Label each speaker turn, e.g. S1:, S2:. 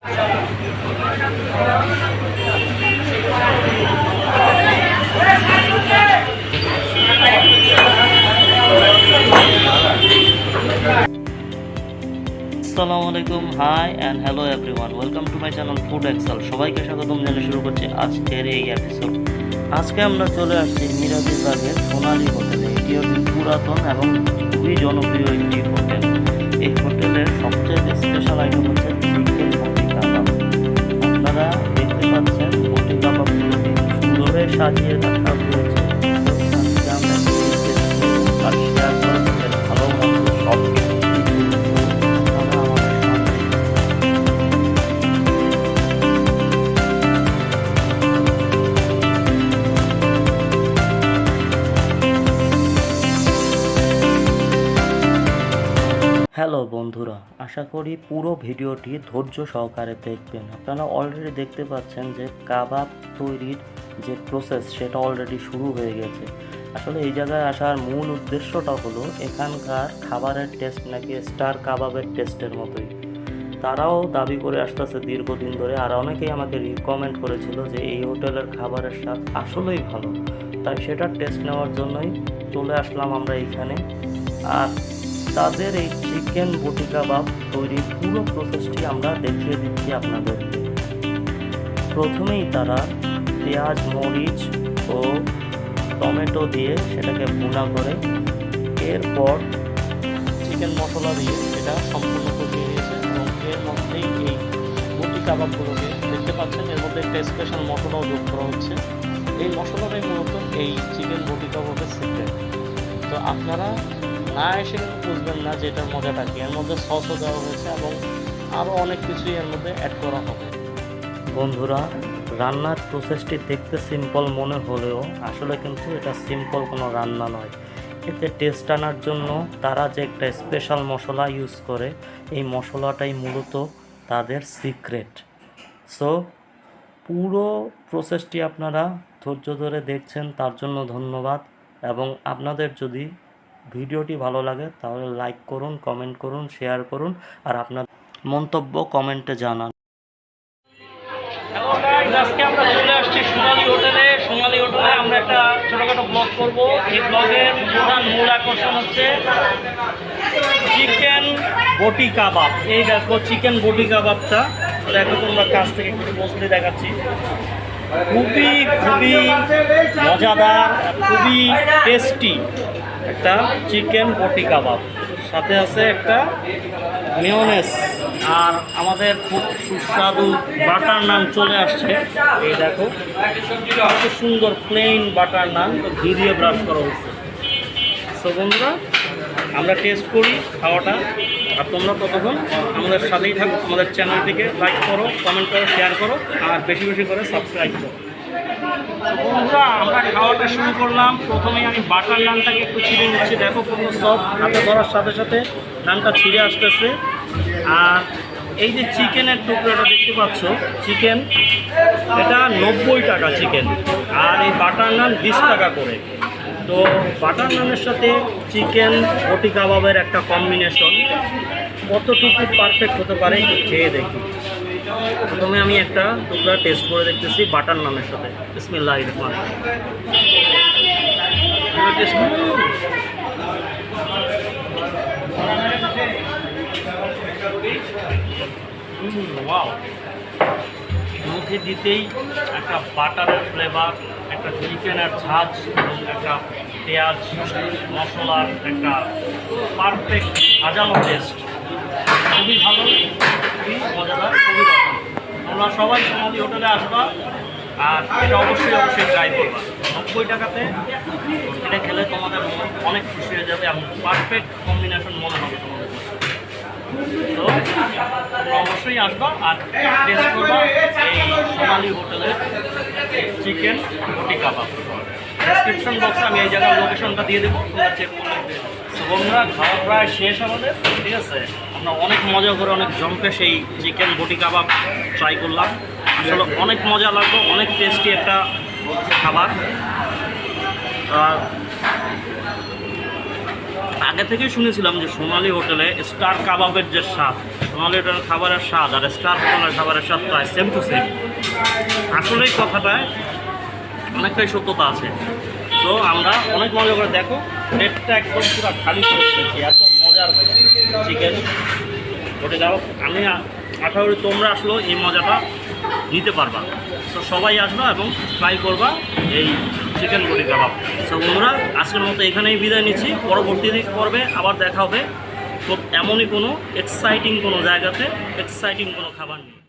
S1: আসসালামু আলাইকুম, hi and hello everyone, welcome to my channel Food Excel. সবাইকে স্বাগতম জানিয়ে শুরু করছি আজকের এই এপিসোড। আজকে আমরা চলে আসছি মিরাজবাগের সোনালী হোটেলে। এটি একটি পুরাতন এবং খুবই জনপ্রিয় একটি হোটেল। এই হোটেলের সবচেয়ে স্পেশাল আইটেম হচ্ছে চিকেন বটি কাবাব। আপনারা দেখতে পাচ্ছেন বটি কাবাবগুলোকে সুন্দরভাবে সাজিয়ে রাখা হয়েছে। আজকে আমরা আর শেয়ার করা ভালো মন্দ সব হ্যালো বন্ধুরা, আশা করি পুরো ভিডিওটি ধৈর্য সহকারে দেখবেন। আপনারা অলরেডি দেখতে পাচ্ছেন যে কাবাব তৈরির যে প্রসেস সেটা অলরেডি শুরু হয়ে গেছে। আসলে এই জায়গায় আসার মূল উদ্দেশ্যটা হলো এখানকার খাবারের টেস্ট নাকি স্টার কাবাবের টেস্টের মতোই। তারাও দাবি করে আসতেছে দীর্ঘদিন ধরে, আর অনেকেই আমাকে রিকমেন্ড করেছিল যে এই হোটেলের খাবারের স্বাদ আসলেই ভালো। তাই সেটার টেস্ট নেওয়ার জন্যই চলে আসলাম আমরা এইখানে। আর তাদের এই চিকেন বটি কাবাব তৈরির পুরো প্রসেসটি আমরা দেখিয়ে দিচ্ছি আপনাদেরকে। প্রথমেই তারা পেঁয়াজ, মরিচ ও টমেটো দিয়ে সেটাকে ভুনা করে এরপর চিকেন মশলা দিয়ে এটা সম্পূর্ণ কষিয়ে নিয়েছে এবং এর মধ্যেই এই বটি কাবাবগুলোকে দেখতে পাচ্ছেন, এর মধ্যে একটা স্পেশাল মশলাও যোগ করা হচ্ছে। এই মশলাটাই মূলত এই চিকেন বটি কাবাবের সিক্রেট। তো আপনারা না এসে বুঝবেন না যে এটার মজাটা কি। এর মধ্যে সসও দেওয়া হয়েছে এবং আরও অনেক কিছুই এর মধ্যে অ্যাড করা হবে। বন্ধুরা, রান্নার প্রসেসটি দেখতে সিম্পল মনে হলেও আসলে কিন্তু এটা সিম্পল কোনো রান্না নয়। এতে টেস্ট আনার জন্য তারা যে একটা স্পেশাল মশলা ইউজ করে, এই মশলাটাই মূলত তাদের সিক্রেট। সো পুরো প্রসেসটি আপনারা ধৈর্য ধরে দেখছেন, তার জন্য ধন্যবাদ। এবং আপনাদের যদি ভিডিওটি ভালো লাগে তাহলে লাইক করুন, কমেন্ট করুন, শেয়ার করুন আর আপনার মন্তব্য কমেন্টে জানান। হ্যালো গাইস, আজকে আমরা চলে আসছি সোনালী হোটেলে। সোনালী হোটেলে আমরা একটা ছোটোখাটো ব্লগ করব। এই ব্লগের প্রধান মূল আকর্ষণ হচ্ছে চিকেন বটি কাবাব। এই দেখো চিকেন বটি কাবাবটা, দেখো তোমরা কাছ থেকে একটু বসলে দেখাচ্ছি। খুবই খুবই মজাদার, খুবই টেস্টি একটা চিকেন বটি কাবাব। সাথে আছে একটা মেয়োনেজ আর আমাদের খুব সুস্বাদু বাটার নান চলে আসছে। এই দেখো খুব সুন্দর প্লেন বাটার নান, ঘি দিয়ে ব্রাশ করা হয়েছে। সো বন্ধুরা, আমরা টেস্ট করি খাওয়াটা, আর তোমরা ততক্ষণ আমাদের সাথেই থাকো। আমাদের চ্যানেলটিকে লাইক করো, কমেন্ট করো, শেয়ার করো আর বেশি বেশি করে সাবস্ক্রাইব করো। বন্ধুরা, আমরা খাওয়াটা শুরু করলাম। প্রথমেই আমি বাটার নানটাকে একটু ছিঁড়ে নিচ্ছি। দেখো কত সফট, হাতে ধরার সাথে সাথে নানটা ছিঁড়ে আসতেছে। আর এই যে চিকেনের টুকরোটা দেখতে পাচ্ছ, চিকেন এটা 90 টাকা চিকেন, আর এই বাটার নান 20 টাকা করে। তো বাটার নানের সাথে চিকেন বটি কাবাবের একটা কম্বিনেশন কতটুকু পারফেক্ট হতে পারে খেয়ে দেখি। প্রথমে আমি একটা টুকরা টেস্ট করে দেখতেছি বাটার নানের সাথে। বিসমিল্লাহির রহমানির রহিম। ওয়াও, মুখে দিতেই একটা বাটারের ফ্লেভার, একটা চিকেনের ঝাঁজ এবং একটা পেঁয়াজ মশলার একটা পারফেক্ট আজানো টেস্ট। খুবই ভালো, খুবই মজাদার, খুবই ভালো। তোমরা সবাই সোনালী হোটেলে আসবা আর এটা অবশ্যই অবশ্যই ট্রাই করবা। 90 টাকাতে এটা খেলে তোমাদের অনেক খুশি হয়ে যাবে এবং পারফেক্ট কম্বিনেশন মনে হবে তোমাদের। তো তোমরা অবশ্যই আসবা আর টেস্ট করবা এই সোনালী হোটেলের চিকেন বটি কাবাব। ডেসক্রিপশন বক্সে আমি এই জায়গার লোকেশনটা দিয়ে দেবো, তোমরা চেক করে নেবে। বন্ধুরা, খাওয়া প্রায় শেষ আমাদের, ঠিক আছে। আমরা অনেক মজা করে অনেক জমকে সেই চিকেন বটি কাবাব ট্রাই করলাম। আসলে অনেক মজা লাগলো, অনেক টেস্টি একটা খাবার। আর আগে থেকেই শুনেছিলাম যে সোনালী হোটেলে স্টার কাবাবের যে স্বাদ সোনালি হোটেলের খাবারের স্বাদ আর স্টার হোটেলের খাবারের স্বাদ প্রায় সেম টু সেম। আসলেই কথাটায় অনেকটাই সত্যতা আছে। তো আমরা অনেক মজা করে দেখো, প্লেটটা একদম পুরো খালি করে দিয়েছি, এত মজার চিকেন। ওটা যাও, আমি আশা করি তোমরা আসলেও এই মজাটা নিতে পারবা। তো সবাই আসবা এবং ট্রাই করবা এই চিকেন বড়ি কাবাব। তো বন্ধুরা, আজকের মতো এখানেই বিদায় নিচ্ছি। পরবর্তী পর্বে আবার দেখা হবে এমনই কোনো এক্সাইটিং কোনো জায়গাতে, এক্সাইটিং কোনো খাবার নিয়ে।